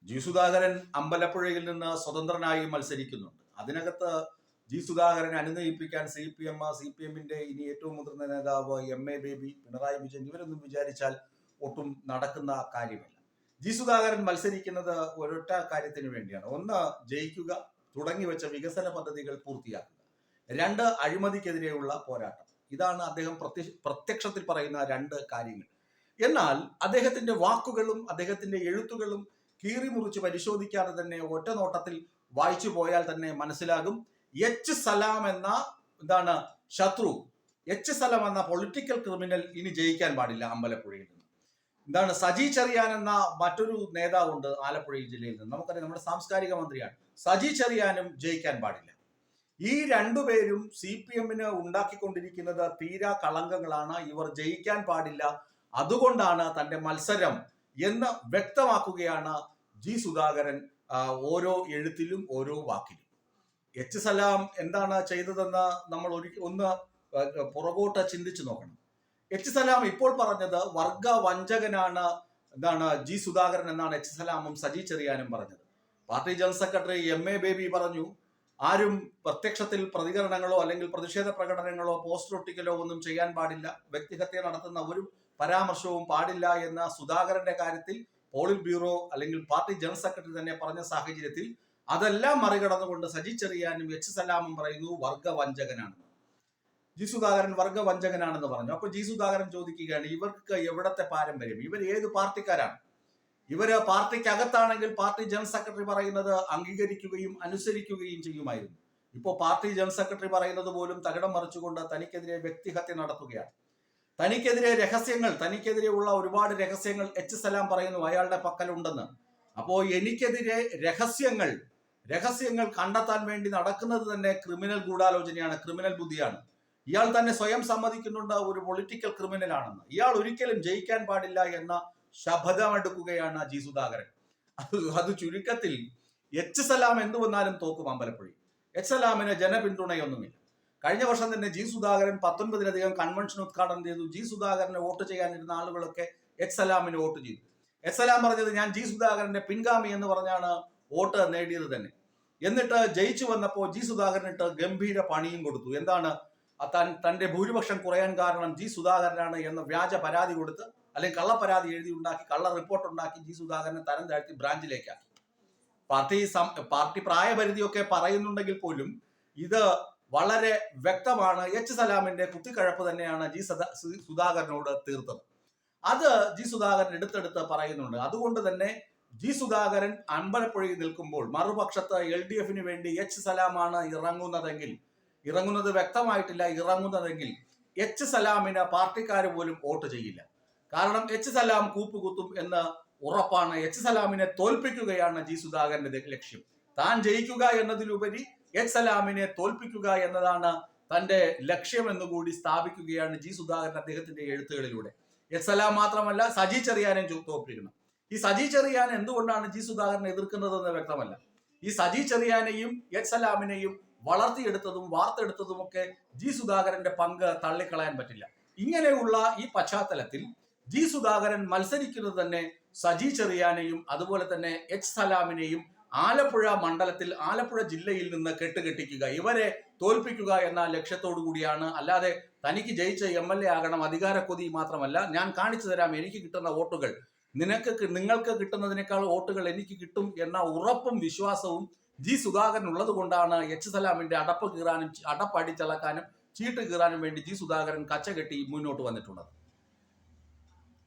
G Sudhakaran അമ്പലപ്പുഴയിൽ നിന്ന് സ്വതന്ത്രനായി മത്സരിക്കുന്നുണ്ട്. അതിനകത്ത് ജി സുധാകരനെ അനുനയിപ്പിക്കാൻ സി പി എമ്മിന്റെ ഇനി ഏറ്റവും മുതിർന്ന നേതാവ് എം.എ. ബേബി, പിണറായി വിജയൻ ഇവരൊന്നും വിചാരിച്ചാൽ ഒട്ടും നടക്കുന്ന കാര്യമല്ല. ജി സുധാകരൻ മത്സരിക്കുന്നത് ഒരൊറ്റ കാര്യത്തിന് വേണ്ടിയാണ്. ഒന്ന്, ജയിക്കുക, തുടങ്ങി വെച്ച വികസന പദ്ധതികൾ പൂർത്തിയാക്കുക. രണ്ട്, അഴിമതിക്കെതിരെയുള്ള പോരാട്ടം. ഇതാണ് അദ്ദേഹം പ്രത്യക്ഷത്തിൽ പറയുന്ന രണ്ട് കാര്യങ്ങൾ. എന്നാൽ അദ്ദേഹത്തിന്റെ വാക്കുകളും അദ്ദേഹത്തിന്റെ എഴുത്തുകളും കീറിമുറിച്ച് പരിശോധിക്കാതെ തന്നെ ഒറ്റ നോട്ടത്തിൽ വായിച്ചു പോയാൽ തന്നെ മനസ്സിലാകും, എച്ച് സലാം എന്ന ശത്രു, എച്ച് സലാം എന്ന പൊളിറ്റിക്കൽ ക്രിമിനൽ ഇനി ജയിക്കാൻ പാടില്ല അമ്പലപ്പുഴയിൽ നിന്ന്. സജി ചെറിയാൻ എന്ന മറ്റൊരു നേതാവുണ്ട് ആലപ്പുഴ ജില്ലയിൽ നിന്ന്. നമുക്കറിയാം, നമ്മുടെ സാംസ്കാരിക മന്ത്രിയാണ്. സജി ചെറിയാനും ജയിക്കാൻ പാടില്ല. ഈ രണ്ടുപേരും സി പി എമ്മിന് ഉണ്ടാക്കിക്കൊണ്ടിരിക്കുന്നത് തീരാ കളങ്കങ്ങളാണ്. ഇവർ ജയിക്കാൻ പാടില്ല, അതുകൊണ്ടാണ് തന്റെ മത്സരം എന്ന് വ്യക്തമാക്കുകയാണ് ജി സുധാകരൻ ഓരോ എഴുത്തിലും ഓരോ വാക്കിലും. എച്ച് സലാം എന്താണ് ചെയ്തതെന്ന് നമ്മൾ ഒന്ന് പുറകോട്ട് ചിന്തിച്ചു നോക്കണം. എച്ച് സലാം ഇപ്പോൾ പറഞ്ഞത് വർഗ വഞ്ചകനാണ് ജി സുധാകരൻ എന്നാണ് എച്ച് സലാമും സജി ചെറിയാനും പറഞ്ഞത്. Party general secretary MA. Baby പറഞ്ഞു, ആരും പ്രത്യക്ഷത്തിൽ പ്രതികരണങ്ങളോ അല്ലെങ്കിൽ പ്രതിഷേധ പ്രകടനങ്ങളോ പോസ്റ്റർ ഒട്ടിക്കലോ ഒന്നും ചെയ്യാൻ പാടില്ല, വ്യക്തിഹത്യ നടത്തുന്ന ഒരു പരാമർശവും പാടില്ല എന്ന സുധാകരന്റെ കാര്യത്തിൽ പോളിറ്റ് ബ്യൂറോ അല്ലെങ്കിൽ പാർട്ടി ജനറൽ സെക്രട്ടറി തന്നെ പറഞ്ഞ സാഹചര്യത്തിൽ അതെല്ലാം മറികടന്നുകൊണ്ട് സജി ചെറിയാനും എച്ച് സലാമും പറയുന്നു വർഗവഞ്ചകനാണ്. ജി സുധാകരൻ വർഗവഞ്ചകനാണെന്ന് പറഞ്ഞു. അപ്പൊ ജി സുധാകരൻ ചോദിക്കുകയാണ്, ഇവർക്ക് എവിടത്തെ പാരമ്പര്യം, ഇവർ ഏത് പാർട്ടിക്കാരാണ്? ഇവര് പാർട്ടിക്കകത്താണെങ്കിൽ പാർട്ടി ജനറൽ സെക്രട്ടറി പറയുന്നത് അംഗീകരിക്കുകയും അനുസരിക്കുകയും ചെയ്യുമായിരുന്നു. ഇപ്പോ പാർട്ടി ജനറൽ സെക്രട്ടറി പറയുന്നത് പോലും തകിടം മറിച്ചുകൊണ്ട് തനിക്കെതിരെ വ്യക്തിഹത്യ നടത്തുകയാണ്. തനിക്കെതിരെ ഉള്ള ഒരുപാട് രഹസ്യങ്ങൾ എച്ച് സലാം പറയുന്നു അയാളുടെ പക്കലുണ്ടെന്ന്. അപ്പോ എനിക്കെതിരെ രഹസ്യങ്ങൾ കണ്ടെത്താൻ വേണ്ടി നടക്കുന്നത് തന്നെ ക്രിമിനൽ ഗൂഢാലോചനയാണ്, ക്രിമിനൽ ബുദ്ധിയാണ്. ഇയാൾ തന്നെ സ്വയം സമ്മതിക്കുന്നുണ്ട് ഒരു പൊളിറ്റിക്കൽ ക്രിമിനൽ ആണെന്ന്. ഇയാൾ ഒരിക്കലും ജയിക്കാൻ പാടില്ല എന്ന ശപഥമെടുക്കുകയാണ് ജി സുധാകരൻ. അത് ചുരുക്കത്തിൽ എച്ച് സലാം എന്തു വന്നാലും തോക്കും അമ്പലപ്പുഴയിൽ. എച്ച് സലാമിന് ജനപിന്തുണയൊന്നുമില്ല. കഴിഞ്ഞ വർഷം തന്നെ ജി സുധാകരൻ 19-ലധികം കൺവെൻഷൻ ഉദ്ഘാടനം ചെയ്തു. ജി സുധാകരനെ വോട്ട് ചെയ്യാനിരുന്ന ആളുകളൊക്കെ എച്ച് സലാമിന് വോട്ട് ചെയ്തു. എച്ച് സലാം പറഞ്ഞത്, ഞാൻ ജി സുധാകരന്റെ പിൻഗാമി എന്ന് പറഞ്ഞാണ് വോട്ട് നേടിയത് തന്നെ. എന്നിട്ട് ജയിച്ചു വന്നപ്പോൾ ജി സുധാകരനിട്ട് ഗംഭീര പണിയും കൊടുത്തു. തന്റെ ഭൂരിപക്ഷം കുറയാൻ കാരണം ജി സുധാകരനാണ് എന്ന വ്യാജ പരാതി കൊടുത്ത്, അല്ലെങ്കിൽ കള്ളപ്പരാതി എഴുതി ഉണ്ടാക്കി, കള്ള റിപ്പോർട്ട് ഉണ്ടാക്കി ജി സുധാകരനെ തരം താഴ്ത്തി ബ്രാഞ്ചിലേക്കാക്കി. പാർട്ടി പ്രായപരിധിയൊക്കെ പറയുന്നുണ്ടെങ്കിൽ പോലും ഇത് വളരെ വ്യക്തമാണ്. എച്ച് സലാമിന്റെ കുത്തിക്കഴപ്പ് തന്നെയാണ് ജി സുധാകരനോട് തീർത്തത്. അത് ജി സുധാകരൻ എടുത്തെടുത്ത് പറയുന്നുണ്ട്. അതുകൊണ്ട് തന്നെ ജി സുധാകരൻ അമ്പലപ്പുഴയിൽ നിൽക്കുമ്പോൾ മറുപക്ഷത്ത് LDF വേണ്ടി എച്ച് സലാമാണ് ഇറങ്ങുന്നത് വ്യക്തമായിട്ടില്ല. ഇറങ്ങുന്നതെങ്കിൽ എച്ച് സലാമിന് പാർട്ടിക്കാർ പോലും വോട്ട് ചെയ്യില്ല. കാരണം എച്ച് സലാം കൂപ്പുകുത്തും എന്ന് ഉറപ്പാണ്. എച്ച് സലാമിനെ തോൽപ്പിക്കുകയാണ് ജി സുധാകരന്റെ ലക്ഷ്യം. താൻ ജയിക്കുക എന്നതിലുപരി എച്ച് സലാമിനെ തോൽപ്പിക്കുക എന്നതാണ് തന്റെ ലക്ഷ്യം എന്നുകൂടി സ്ഥാപിക്കുകയാണ് ജി സുധാകരൻ അദ്ദേഹത്തിന്റെ എഴുത്തുകളിലൂടെ. എച്ച് സലാം മാത്രമല്ല, സജി ചെറിയാനും തോൽപ്പിക്കണം. ഈ സജി ചെറിയാൻ എന്തുകൊണ്ടാണ് ജി സുധാകരനെ എതിർക്കുന്നതെന്ന് വ്യക്തമല്ല. ഈ സജി ചെറിയാനെയും എച്ച് സലാമിനെയും വളർത്തിയെടുത്തതും വാർത്തെടുത്തതും ഒക്കെ ജി സുധാകരന്റെ പങ്ക് തള്ളിക്കളയാൻ പറ്റില്ല. ഇങ്ങനെയുള്ള ഈ പശ്ചാത്തലത്തിൽ ജി സുധാകരൻ മത്സരിക്കുന്നത് തന്നെ സജി ചെറിയാനെയും അതുപോലെ തന്നെ എച്ച് സലാമിനെയും ആലപ്പുഴ മണ്ഡലത്തിൽ, ആലപ്പുഴ ജില്ലയിൽ നിന്ന് കെട്ടുകെട്ടിക്കുക, ഇവരെ തോൽപ്പിക്കുക എന്ന ലക്ഷ്യത്തോടു കൂടിയാണ്. അല്ലാതെ തനിക്ക് ജയിച്ച MLA ആകണം, അധികാരക്കൊതി മാത്രമല്ല, ഞാൻ കാണിച്ചു തരാം എനിക്ക് കിട്ടുന്ന വോട്ടുകൾ നിങ്ങൾക്ക് കിട്ടുന്നതിനേക്കാൾ വോട്ടുകൾ എനിക്ക് കിട്ടും എന്ന ഉറപ്പും വിശ്വാസവും ജി സുധാകരൻ ഉള്ളത് കൊണ്ടാണ് എച്ച് സലാമിന്റെ അടപ്പടിച്ചളക്കാനും ചീട്ട് കീറാനും വേണ്ടി ജി സുധാകരൻ കച്ചകെട്ടി മുന്നോട്ട് വന്നിട്ടുള്ളത്.